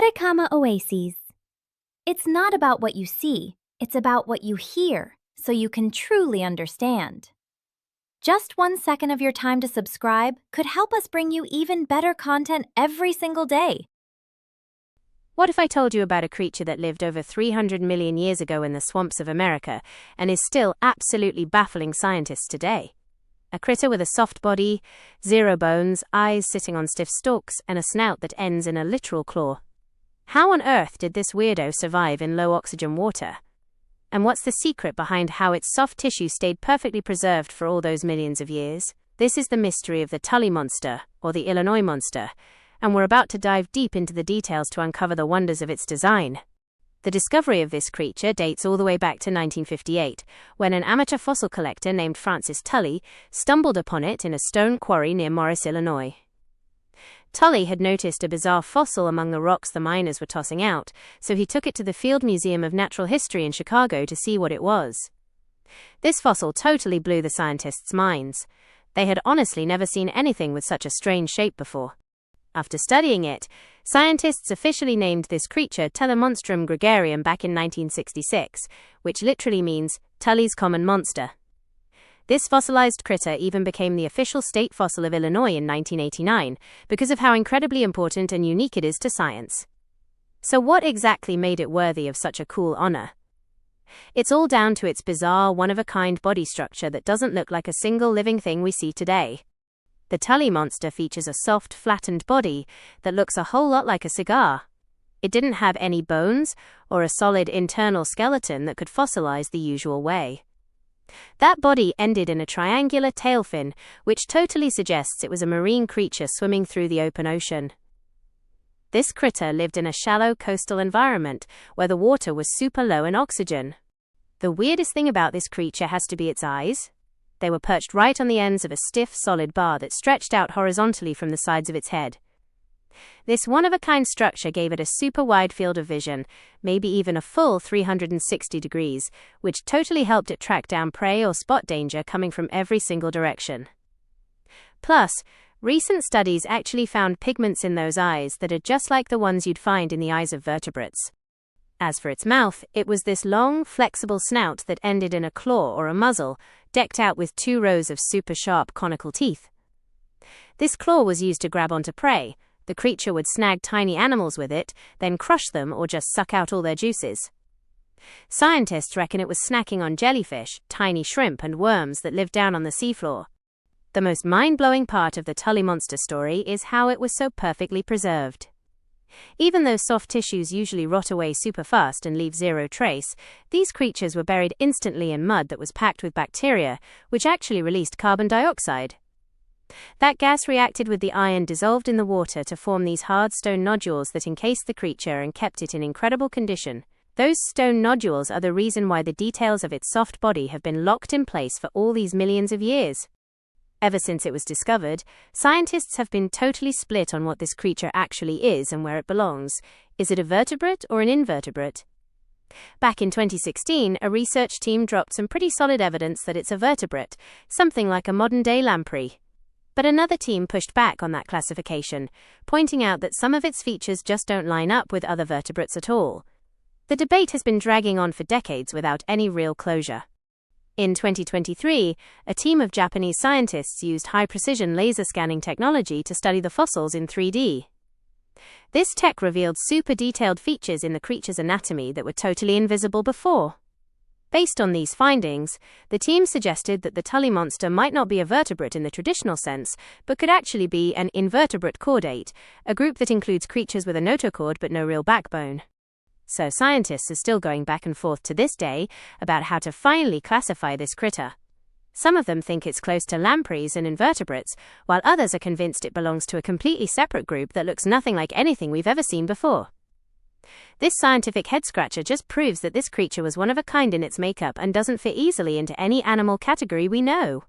Atacama Oases. It's not about what you see, it's about what you hear, so you can truly understand. Just 1 second of your time to subscribe could help us bring you even better content every single day. What if I told you about a creature that lived over 300 million years ago in the swamps of America and is still absolutely baffling scientists today? A critter with a soft body, 0 bones, eyes sitting on stiff stalks, and a snout that ends in a literal claw. How on earth did this weirdo survive in low-oxygen water? And what's the secret behind how its soft tissue stayed perfectly preserved for all those millions of years? This is the mystery of the Tully Monster, or the Illinois Monster, and we're about to dive deep into the details to uncover the wonders of its design. The discovery of this creature dates all the way back to 1958, when an amateur fossil collector named Francis Tully stumbled upon it in a stone quarry near Morris, Illinois. Tully had noticed a bizarre fossil among the rocks the miners were tossing out, so he took it to the Field Museum of Natural History in Chicago to see what it was. This fossil totally blew the scientists' minds. They had honestly never seen anything with such a strange shape before. After studying it, scientists officially named this creature Telemonstrum gregarium back in 1966, which literally means Tully's common monster. This fossilized critter even became the official state fossil of Illinois in 1989 because of how incredibly important and unique it is to science. So what exactly made it worthy of such a cool honor? It's all down to its bizarre, one-of-a-kind body structure that doesn't look like a single living thing we see today. The Tully Monster features a soft, flattened body that looks a whole lot like a cigar. It didn't have any bones or a solid internal skeleton that could fossilize the usual way. That body ended in a triangular tail fin, which totally suggests it was a marine creature swimming through the open ocean. This critter lived in a shallow coastal environment where the water was super low in oxygen. The weirdest thing about this creature has to be its eyes. They were perched right on the ends of a stiff, solid bar that stretched out horizontally from the sides of its head. This one-of-a-kind structure gave it a super wide field of vision, maybe even a full 360 degrees, which totally helped it track down prey or spot danger coming from every single direction. Plus, recent studies actually found pigments in those eyes that are just like the ones you'd find in the eyes of vertebrates. As for its mouth, it was this long, flexible snout that ended in a claw or a muzzle, decked out with 2 rows of super sharp conical teeth. This claw was used to grab onto prey. The creature would snag tiny animals with it, then crush them or just suck out all their juices. Scientists reckon it was snacking on jellyfish, tiny shrimp, and worms that lived down on the seafloor. The most mind-blowing part of the Tully Monster story is how it was so perfectly preserved. Even though soft tissues usually rot away super fast and leave 0 trace, these creatures were buried instantly in mud that was packed with bacteria, which actually released carbon dioxide. That gas reacted with the iron dissolved in the water to form these hard stone nodules that encased the creature and kept it in incredible condition. Those stone nodules are the reason why the details of its soft body have been locked in place for all these millions of years. Ever since it was discovered, scientists have been totally split on what this creature actually is and where it belongs. Is it a vertebrate or an invertebrate? Back in 2016, a research team dropped some pretty solid evidence that it's a vertebrate, something like a modern-day lamprey. But another team pushed back on that classification, pointing out that some of its features just don't line up with other vertebrates at all. The debate has been dragging on for decades without any real closure. In 2023, a team of Japanese scientists used high-precision laser scanning technology to study the fossils in 3D. This tech revealed super detailed features in the creature's anatomy that were totally invisible before. Based on these findings, the team suggested that the Tully Monster might not be a vertebrate in the traditional sense, but could actually be an invertebrate chordate, a group that includes creatures with a notochord but no real backbone. So scientists are still going back and forth to this day about how to finally classify this critter. Some of them think it's close to lampreys and invertebrates, while others are convinced it belongs to a completely separate group that looks nothing like anything we've ever seen before. This scientific head-scratcher just proves that this creature was one of a kind in its makeup and doesn't fit easily into any animal category we know.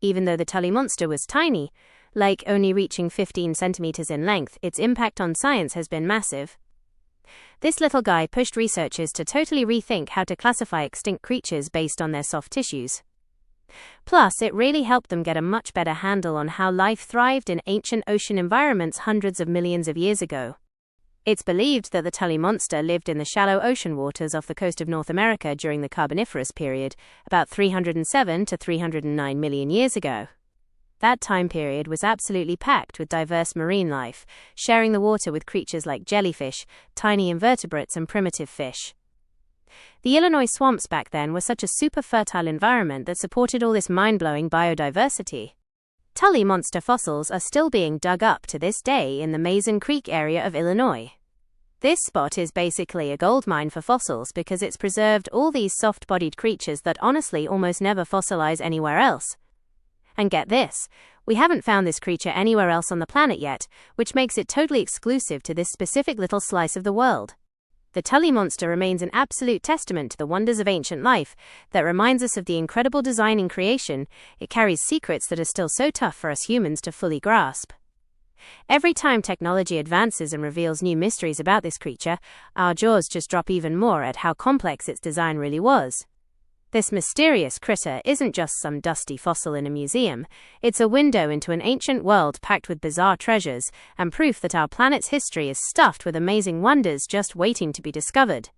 Even though the Tully Monster was tiny, like only reaching 15 centimeters in length, its impact on science has been massive. This little guy pushed researchers to totally rethink how to classify extinct creatures based on their soft tissues. Plus, it really helped them get a much better handle on how life thrived in ancient ocean environments hundreds of millions of years ago. It's believed that the Tully Monster lived in the shallow ocean waters off the coast of North America during the Carboniferous period, about 307 to 309 million years ago. That time period was absolutely packed with diverse marine life, sharing the water with creatures like jellyfish, tiny invertebrates, and primitive fish. The Illinois swamps back then were such a super fertile environment that supported all this mind-blowing biodiversity. Tully Monster fossils are still being dug up to this day in the Mazon Creek area of Illinois. This spot is basically a gold mine for fossils because it's preserved all these soft-bodied creatures that honestly almost never fossilize anywhere else. And get this, we haven't found this creature anywhere else on the planet yet, which makes it totally exclusive to this specific little slice of the world. The Tully Monster remains an absolute testament to the wonders of ancient life that reminds us of the incredible design in creation. It carries secrets that are still so tough for us humans to fully grasp. Every time technology advances and reveals new mysteries about this creature, our jaws just drop even more at how complex its design really was. This mysterious critter isn't just some dusty fossil in a museum, it's a window into an ancient world packed with bizarre treasures, and proof that our planet's history is stuffed with amazing wonders just waiting to be discovered.